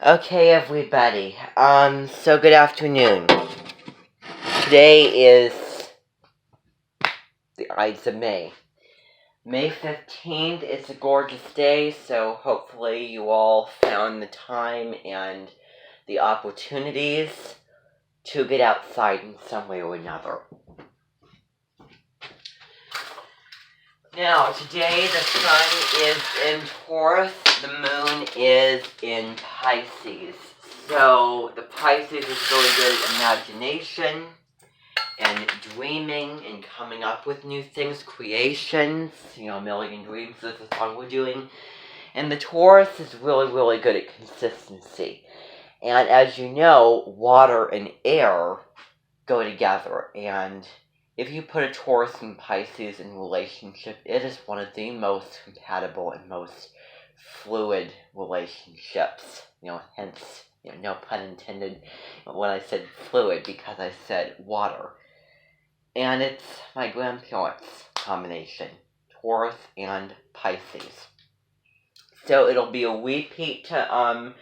Okay, everybody. So good afternoon. Today is the Ides of May. May 15th is a gorgeous day, so hopefully you all found the time and the opportunities to get outside in some way or another. Now, today the sun is in Taurus, the moon is in Pisces. So, the Pisces is really good at imagination and dreaming and coming up with new things, creations, Million Dreams is the song we're doing. And the Taurus is really good at consistency. And as you know, water and air go together, and if you put a Taurus and Pisces in relationship, it is one of the most compatible and most fluid relationships. Hence, no pun intended when I said fluid, because I said water. And it's my grandparents' combination, Taurus and Pisces. So it'll be a repeat on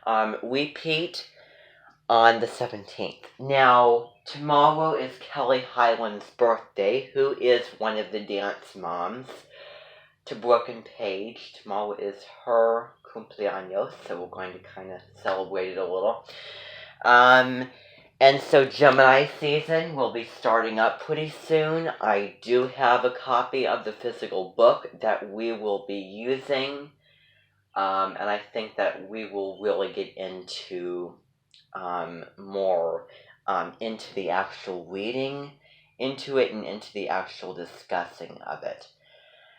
the 17th. Now, tomorrow is Kelly Hyland's birthday, who is one of the dance moms to Brooke and Paige. Tomorrow is her cumpleaños, so we're going to kind of celebrate it a little. And so Gemini season will be starting up pretty soon. I do have a copy of the physical book that we will be using. And I think that we will really get into more into the actual reading into it and into the actual discussing of it.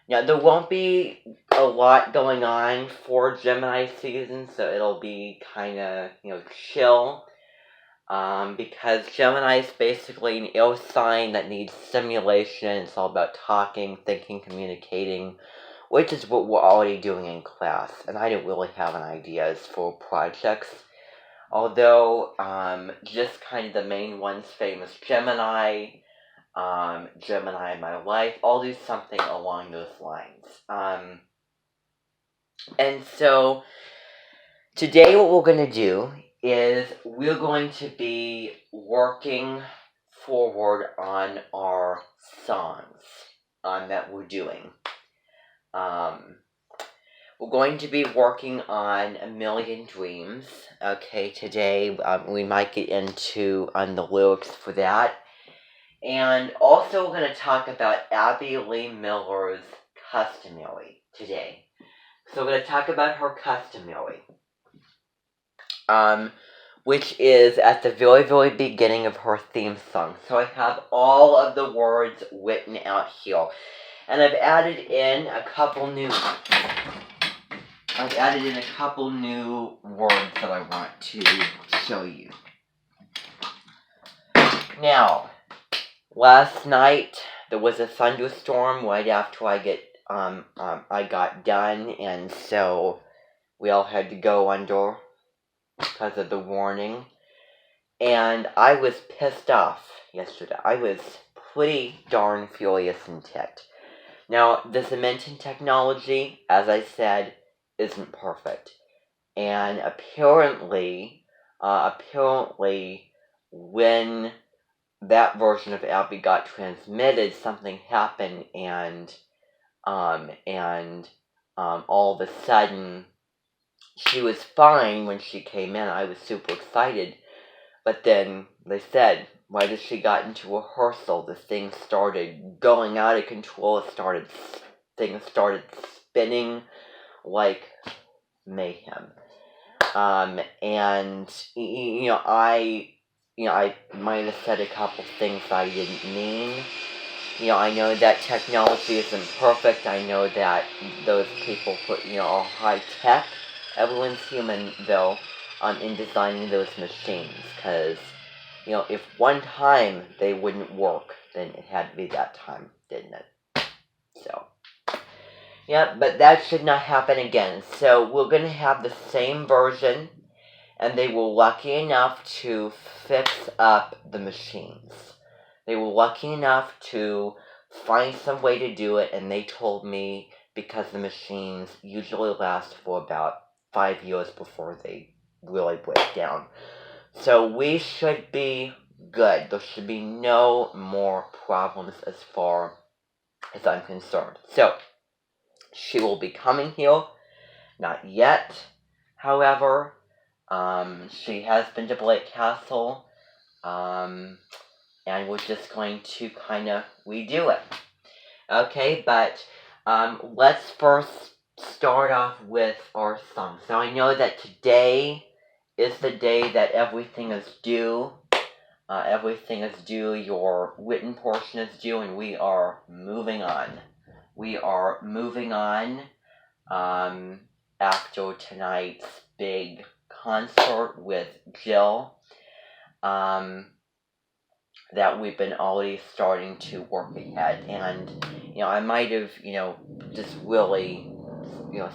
Now, there won't be a lot going on for Gemini season, so it'll be kind of, chill. Because Gemini is basically an air sign that needs stimulation. It's all about talking, thinking, communicating, which is what we're already doing in class. And I don't really have any ideas for projects. Although, just kind of the main ones, famous Gemini, Gemini in my life, I'll do something along those lines. And so, today what we're going to do is we're going to be working forward on our songs that we're doing. We're going to be working on A Million Dreams. Okay, today we might get into the lyrics for that. And also we're going to talk about Abby Lee Miller's Customary today. So we're going to talk about her Customary. Which is at the very beginning of her theme song. So I have all of the words written out here. And I've added in a couple new words that I want to show you. Now, last night there was a thunderstorm right after I got done, and so we all had to go under because of the warning. And I was pissed off yesterday. I was pretty darn furious and ticked. Now, the cementing technology, as I said, isn't perfect. And apparently, when that version of Abby got transmitted, something happened, and all of a sudden, she was fine when she came in. I was super excited. But then they said, right as she got into rehearsal, the thing started going out of control. Things started spinning like mayhem. And I might have said a couple things I didn't mean. I know that technology isn't perfect. I know that those people are high tech. Everyone's human, though, in designing those machines, because, if one time they wouldn't work, then it had to be that time, didn't it? So, yeah, but that should not happen again. So, we're going to have the same version, and they were lucky enough to fix up the machines. They were lucky enough to find some way to do it, and they told me, because the machines usually last for about 5 years before they really break down. So we should be good. There should be no more problems as far as I'm concerned. So she will be coming here. Not yet, however. She has been to Blake Castle. And we're just going to kind of redo it. Okay, but let's first start off with our songs. Now I know that today is the day that everything is due. Everything is due, your written portion is due, and we are moving on. We are moving on after tonight's big concert with Jill. That we've been already starting to work ahead. And, I might have, just really,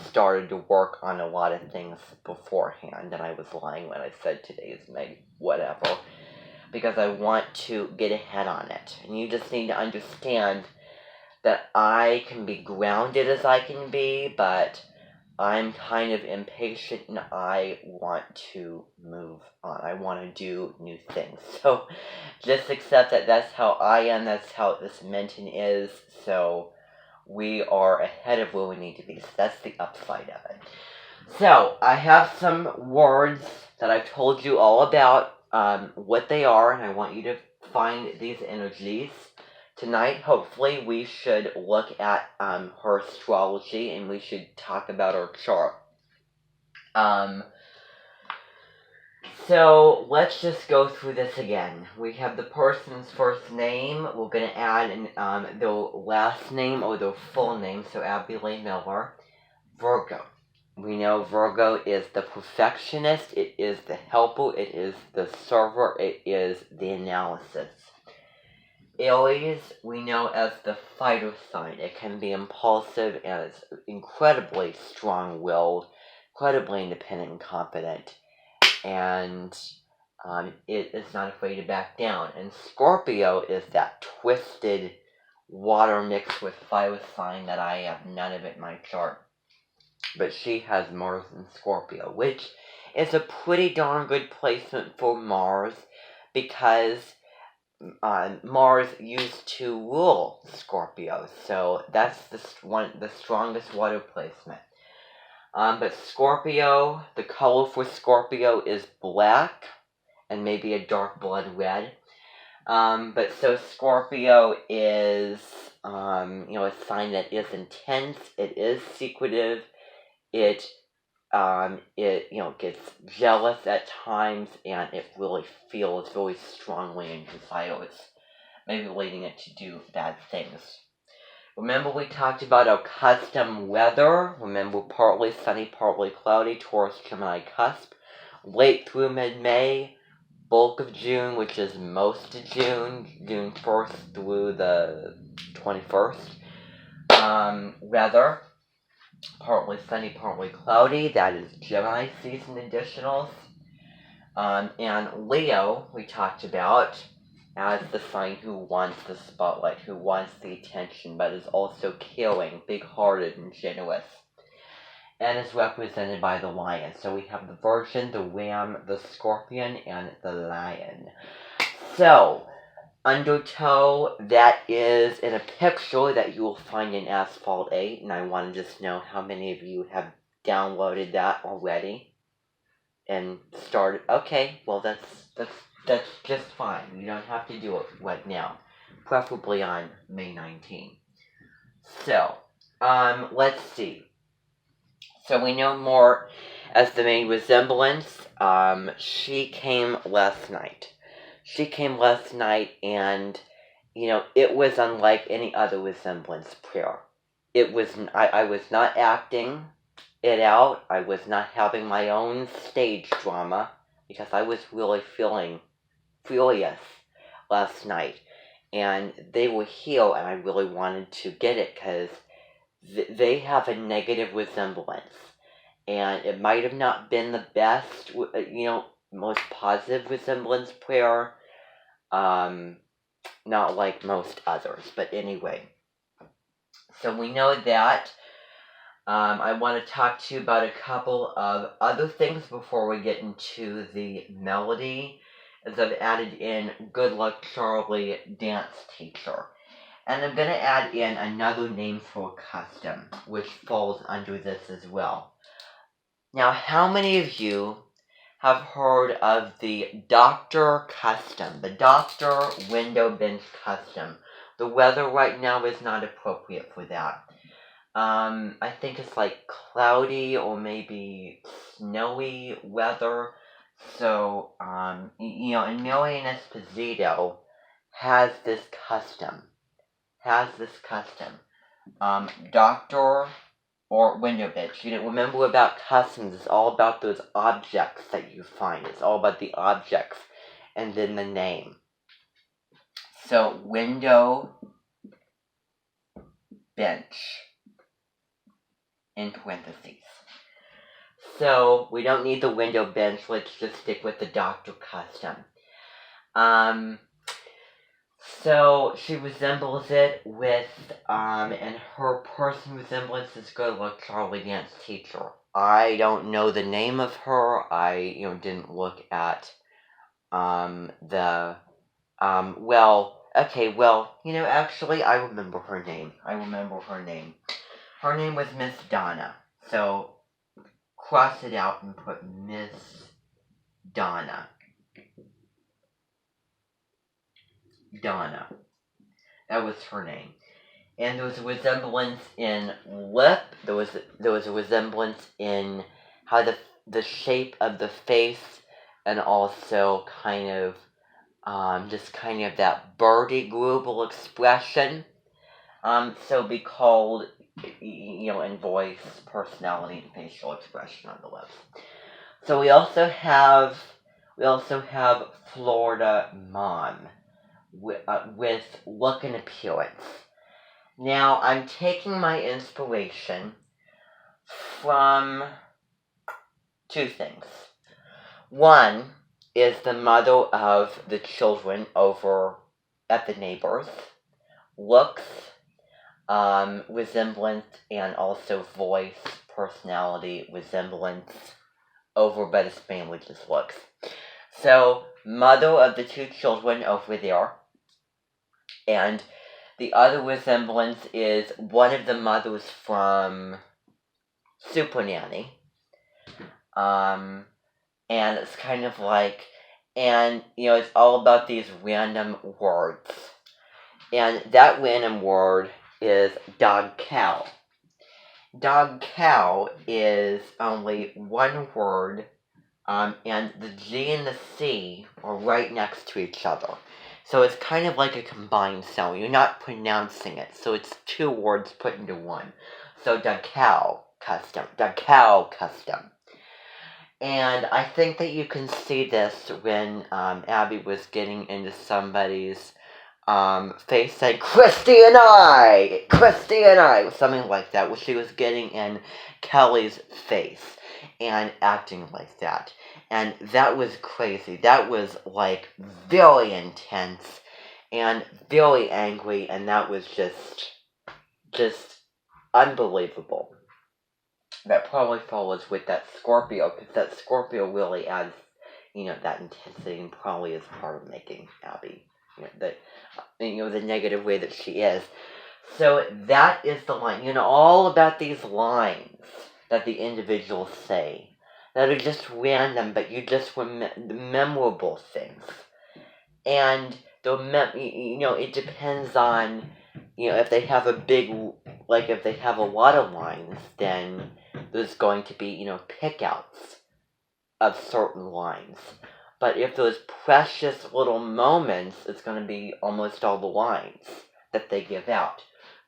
started to work on a lot of things beforehand. And I was lying when I said today is May, whatever. Because I want to get ahead on it. And you just need to understand that I can be grounded as I can be, but I'm kind of impatient and I want to move on. I want to do new things. So just accept that that's how I am. That's how this Minton is. So we are ahead of where we need to be. So that's the upside of it. So I have some words that I've told you all about what they are, and I want you to find these energies. Tonight, hopefully, we should look at her astrology, and we should talk about her chart. So let's just go through this again. We have the person's first name. We're going to add their last name or their full name, so Abigail Miller. Virgo. We know Virgo is the perfectionist, it is the helper, it is the server, it is the analysis. Aries, we know as the fighter sign. It can be impulsive and it's incredibly strong-willed, incredibly independent and confident, and it is not afraid to back down. And Scorpio is that twisted water mixed with fire sign that I have none of it in my chart. But she has Mars in Scorpio, which is a pretty darn good placement for Mars because Mars used to rule Scorpio, so that's the strongest water placement. But Scorpio, the color for Scorpio is black and maybe a dark blood red. But so Scorpio is, a sign that is intense. It is secretive. It gets jealous at times, and it really feels very strongly and desires, maybe leading it to do bad things. Remember we talked about our custom weather. Remember partly sunny, partly cloudy, Taurus, Gemini cusp. Late through mid-May, bulk of June, which is most of June 1st through the 21st. Weather. Partly sunny, partly cloudy. That is Gemini season additionals. And Leo, we talked about as the sign who wants the spotlight, who wants the attention, but is also caring, big-hearted, and generous. And is represented by the lion. So we have the Virgin, the Ram, the Scorpion, and the Lion. So, undertow, that is in a picture that you will find in Asphalt 8, and I want to just know how many of you have downloaded that already and started. Okay, well that's just fine. You don't have to do it right now, preferably on May 19th. So, let's see. So we know more as the main resemblance. She came last night. And, it was unlike any other resemblance prayer. I was not acting it out. I was not having my own stage drama because I was really feeling furious last night. And they were here and I really wanted to get it because they have a negative resemblance. And it might have not been the best, most positive resemblance prayer. Not like most others, but anyway. So we know that I want to talk to you about a couple of other things before we get into the melody, as I've added in Good Luck Charlie dance teacher. And I'm going to add in another name for custom, which falls under this as well. Now, how many of you have heard of the Dr. Custom, the Dr. Window Bench Custom? The weather right now is not appropriate for that. I think it's like cloudy or maybe snowy weather. So, Emilian Esposito has this custom. Doctor or window bench. Remember about customs, it's all about those objects that you find. It's all about the objects and then the name. So, window bench in parentheses. So, we don't need the window bench, let's just stick with the Dr. Custom. So, she resembles it with, and her person resemblance is Good Luck Charlie dance teacher. I don't know the name of her, I, didn't look at, actually, I remember her name. Her name was Miss Donna. So, cross it out and put Miss Donna. That was her name. And there was a resemblance in lip. There was a resemblance in how the shape of the face, and also kind of just kind of that birdie Grubel expression. So be called, in voice, personality, and facial expression on the lips. So we also have Florida Mom with look and appearance. Now I'm taking my inspiration from two things. One is the mother of the children over at the neighbors. Looks, resemblance, and also voice, personality, resemblance over by this family just looks. So, mother of the two children over there. And the other resemblance is one of the mothers from Super Nanny. And it's kind of like, and, it's all about these random words. And that random word is dog cow. Dog cow is only one word, and the G and the C are right next to each other. So it's kind of like a combined sound. You're not pronouncing it, so it's two words put into one. So dog cow custom. And I think that you can see this when Abby was getting into somebody's face, saying, Christy and I, something like that, where she was getting in Kelly's face and acting like that. And that was crazy. That was, like, very intense and very angry, and that was just unbelievable. That probably follows with that Scorpio, because that Scorpio really adds, that intensity, and probably is part of making Abby, the negative way that she is. So that is the line. All about these lines that the individuals say that are just random, but you just memorable things. And it depends on, if they have if they have a lot of lines, then there's going to be, pickouts of certain lines. But if those precious little moments, it's going to be almost all the lines that they give out.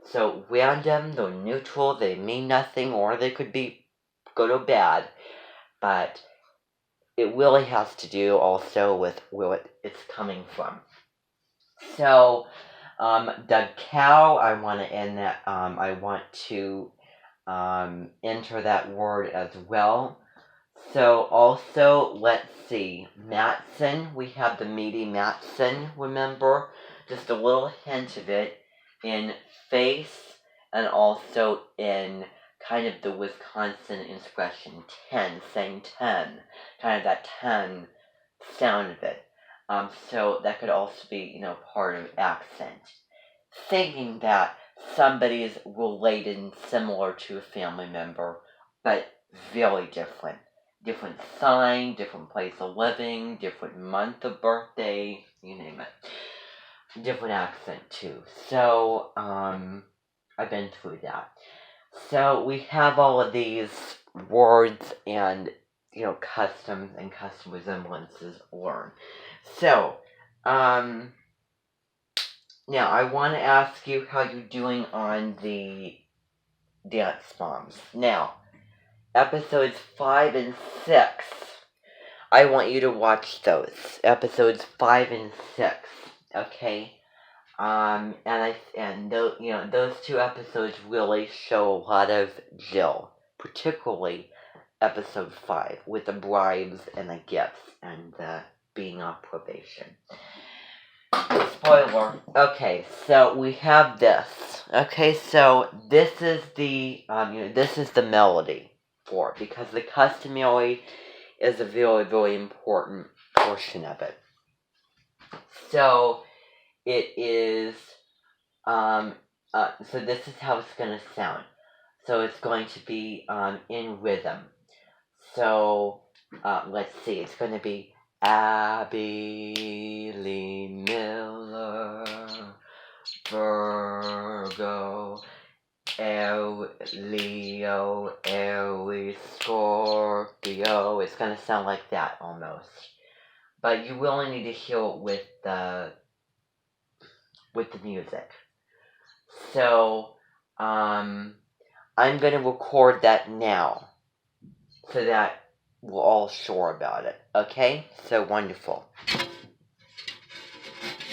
So random, they're neutral, they mean nothing, or they could be good or bad. But it really has to do also with where it's coming from. So, the cow, I want to end that, I want to enter that word as well. So also, let's see, Matson, we have the meaty Matson, remember? Just a little hint of it in face and also in kind of the Wisconsin expression 10, saying 10, kind of that 10 sound of it. So that could also be, part of accent. Thinking that somebody is related and similar to a family member, but very different. Different sign, different place of living, different month of birthday, you name it. Different accent too. So, I've been through that. So we have all of these words and customs and custom resemblances learned. So, now I want to ask you how you're doing on the dance moms. Now, episodes 5 and 6. I want you to watch those episodes 5 and 6. Okay. Those two episodes really show a lot of Jill, particularly episode 5 with the bribes and the gifts and the being on probation. Spoiler. Okay, so we have this. Okay, so this is the melody for it, because the customary is a very, very important portion of it. So it is, so this is how it's going to sound. So it's going to be in rhythm. So let's see, it's going to be Abby Lee Miller, Virgo, Leo, Aries, Scorpio. It's going to sound like that almost. But you will need to hear it with the music. So, I'm going to record that now so that we're all sure about it. Okay? So wonderful.